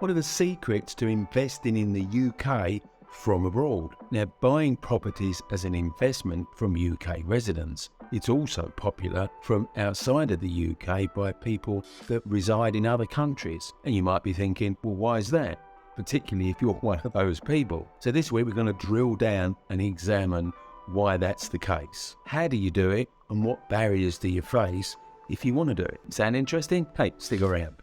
What are the secrets to investing in the UK from abroad? Now, buying properties as an investment from UK residents, it's also popular from outside of the UK by people that reside in other countries. And you might be thinking, well, why is that? Particularly if you're one of those people. So this week we're going to drill down and examine why that's the case. How do you do it, and what barriers do you face if you want to do it? Sound interesting? Hey, stick around.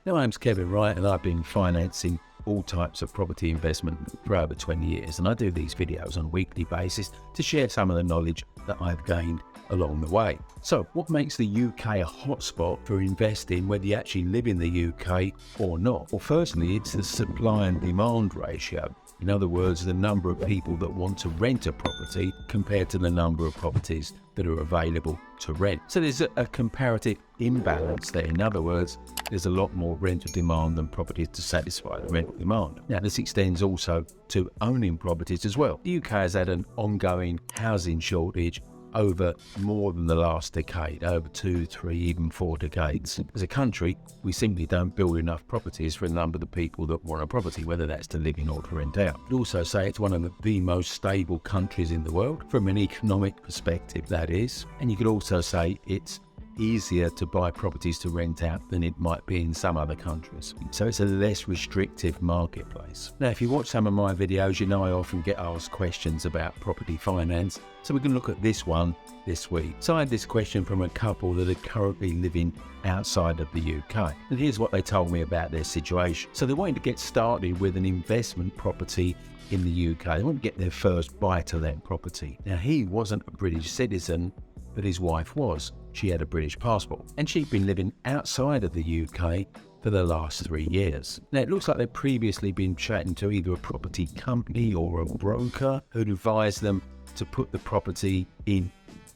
Now, my name's Kevin Wright, and I've been financing all types of property investment for over 20 years, and I do these videos on a weekly basis to share some of the knowledge that I've gained along the way. So, what makes the UK a hotspot for investing, whether you actually live in the UK or not? Well, firstly, it's the supply and demand ratio. In other words, the number of people that want to rent a property compared to the number of properties that are available to rent. So there's a comparative imbalance there. In other words, there's a lot more rental demand than properties to satisfy the rental demand. Now, this extends also to owning properties as well. The UK has had an ongoing housing shortage over more than the last decade, over 2, 3, even 4 decades. As a country, we simply don't build enough properties for the number of the people that want a property, whether that's to live in or to rent out. I'd also say it's one of the most stable countries in the world, from an economic perspective, that is. And you could also say it's easier to buy properties to rent out than it might be in some other countries. So it's a less restrictive marketplace. Now, if you watch some of my videos, you know I often get asked questions about property finance. So we're going to look at this one this week. So I had this question from a couple that are currently living outside of the UK. And here's what they told me about their situation. So they wanted to get started with an investment property in the UK. They wanted to get their first buy-to-let property. Now, he wasn't a British citizen, but his wife was. She had a British passport, and she'd been living outside of the UK for the last 3 years. Now, it looks like they'd previously been chatting to either a property company or a broker who'd advised them to put the property in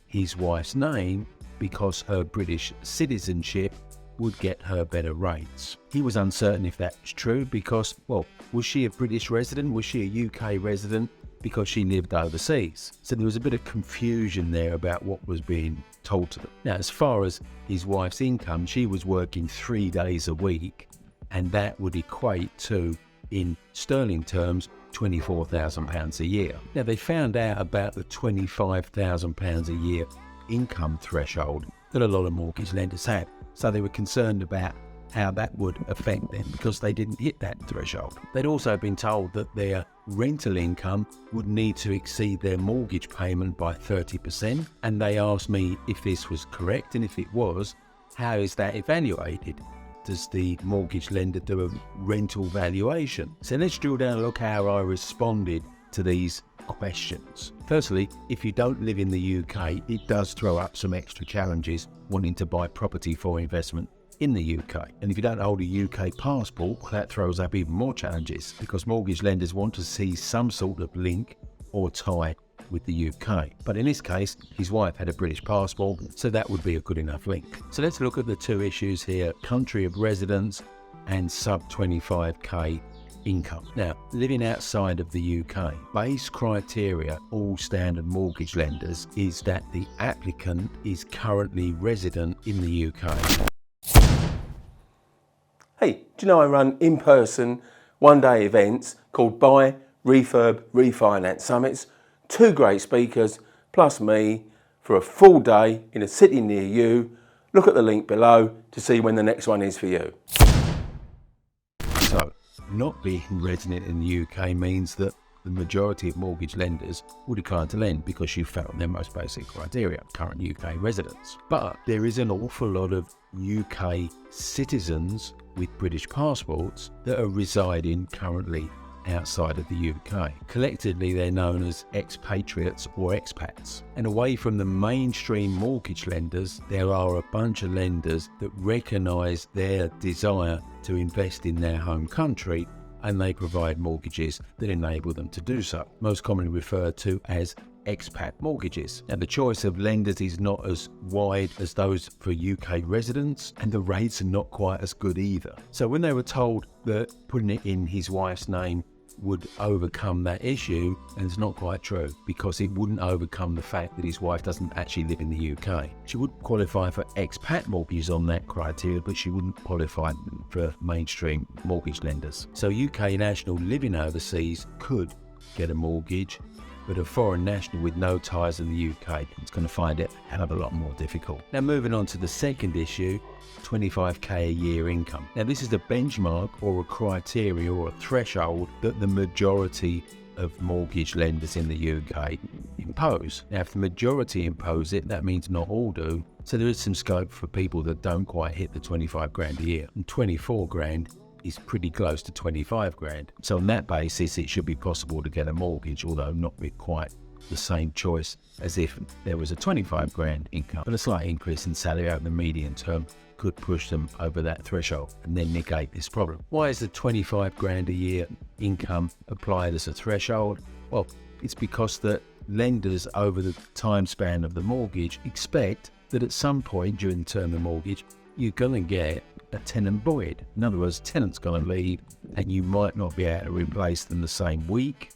his wife's name because her British citizenship would get her better rates. He was uncertain if that was true because, well, was she a British resident? Was she a UK resident? Because she lived overseas. So there was a bit of confusion there about what was being told to them. Now, as far as his wife's income, she was working 3 days a week, and that would equate to, in sterling terms, £24,000 a year. Now, they found out about the £25,000 a year income threshold that a lot of mortgage lenders had. So they were concerned about how that would affect them because they didn't hit that threshold. They'd also been told that their rental income would need to exceed their mortgage payment by 30%, and they asked me if this was correct, and if it was, how is that evaluated? Does the mortgage lender do a rental valuation? So let's drill down and look how I responded to these questions. Firstly, if you don't live in the UK, it does throw up some extra challenges wanting to buy property for investment in the UK. And if you don't hold a UK passport, that throws up even more challenges because mortgage lenders want to see some sort of link or tie with the UK. But in this case, his wife had a British passport, so that would be a good enough link. So let's look at the two issues here: country of residence and sub 25k income. Now, living outside of the UK, base criteria all standard mortgage lenders is that the applicant is currently resident in the UK. Hey, do you know I run in-person one-day events called Buy, Refurb, Refinance Summits? 2 great speakers plus me for a full day in a city near you. Look at the link below to see when the next one is for you. So, not being resident in the UK means that the majority of mortgage lenders will decline to lend because you failed their most basic criteria, current UK residents. But there is an awful lot of UK citizens with British passports that are residing currently outside of the UK. Collectively, they're known as expatriates or expats. And away from the mainstream mortgage lenders, there are a bunch of lenders that recognise their desire to invest in their home country, and they provide mortgages that enable them to do so, most commonly referred to as expat mortgages. Now, the choice of lenders is not as wide as those for UK residents, and the rates are not quite as good either. So when they were told that putting it in his wife's name would overcome that issue, and it's not quite true, because it wouldn't overcome the fact that his wife doesn't actually live in the UK. She would qualify for expat mortgages on that criteria, but she wouldn't qualify for mainstream mortgage lenders. So UK national living overseas could get a mortgage, but a foreign national with no ties in the UK is going to find it a hell of a lot more difficult. Now, moving on to the second issue, 25k a year income. Now, this is a benchmark or a criteria or a threshold that the majority of mortgage lenders in the UK impose. Now, if the majority impose it, that means not all do. So there is some scope for people that don't quite hit the 25 grand a year. And 24 grand is pretty close to 25 grand. So on that basis, it should be possible to get a mortgage, although not with quite the same choice as if there was a 25 grand income. But a slight increase in salary over the medium term could push them over that threshold and then negate this problem. Why is the 25 grand a year income applied as a threshold? Well, it's because that lenders over the time span of the mortgage expect that at some point during the term of the mortgage, you're going to get a tenant void. In other words, tenant's going to leave and you might not be able to replace them the same week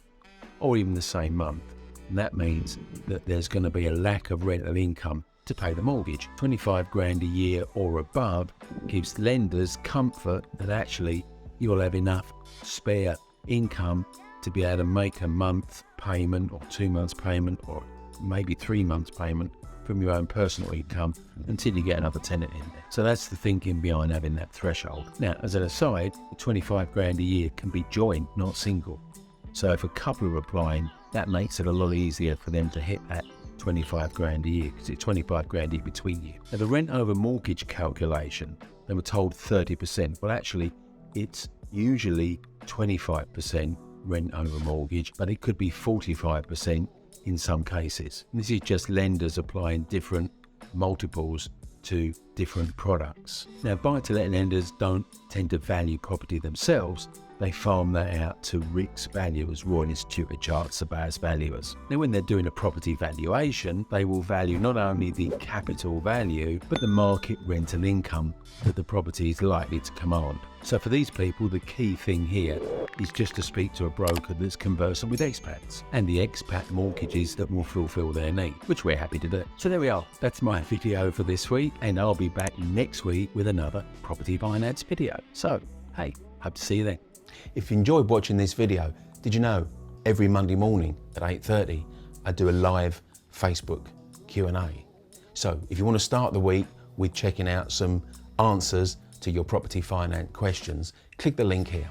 or even the same month. And that means that there's going to be a lack of rental income to pay the mortgage. 25 grand a year or above gives lenders comfort that actually you'll have enough spare income to be able to make a month payment or 2 months payment or maybe 3 months payment from your own personal income until you get another tenant in there. So that's the thinking behind having that threshold. Now, as an aside, 25 grand a year can be joint, not single. So if a couple are applying, that makes it a lot easier for them to hit that 25 grand a year, because it's 25 grand a year between you. Now, the rent over mortgage calculation, they were told 30%. Well, actually, it's usually 25% rent over mortgage, but it could be 45% in some cases. And this is just lenders applying different multiples to different products. Now, buy-to-let lenders don't tend to value property themselves. They farm that out to RICS valuers, Royal Institute of Chartered Surveyors valuers. Now, when they're doing a property valuation, they will value not only the capital value, but the market rental income that the property is likely to command. So for these people, the key thing here is just to speak to a broker that's conversant with expats and the expat mortgages that will fulfill their need, which we're happy to do. So there we are. That's my video for this week, and I'll be back next week with another property finance video. So, hey, hope to see you then. If you enjoyed watching this video, did you know every Monday morning at 8:30 I do a live Facebook Q&A. So if you want to start the week with checking out some answers to your property finance questions, click the link here.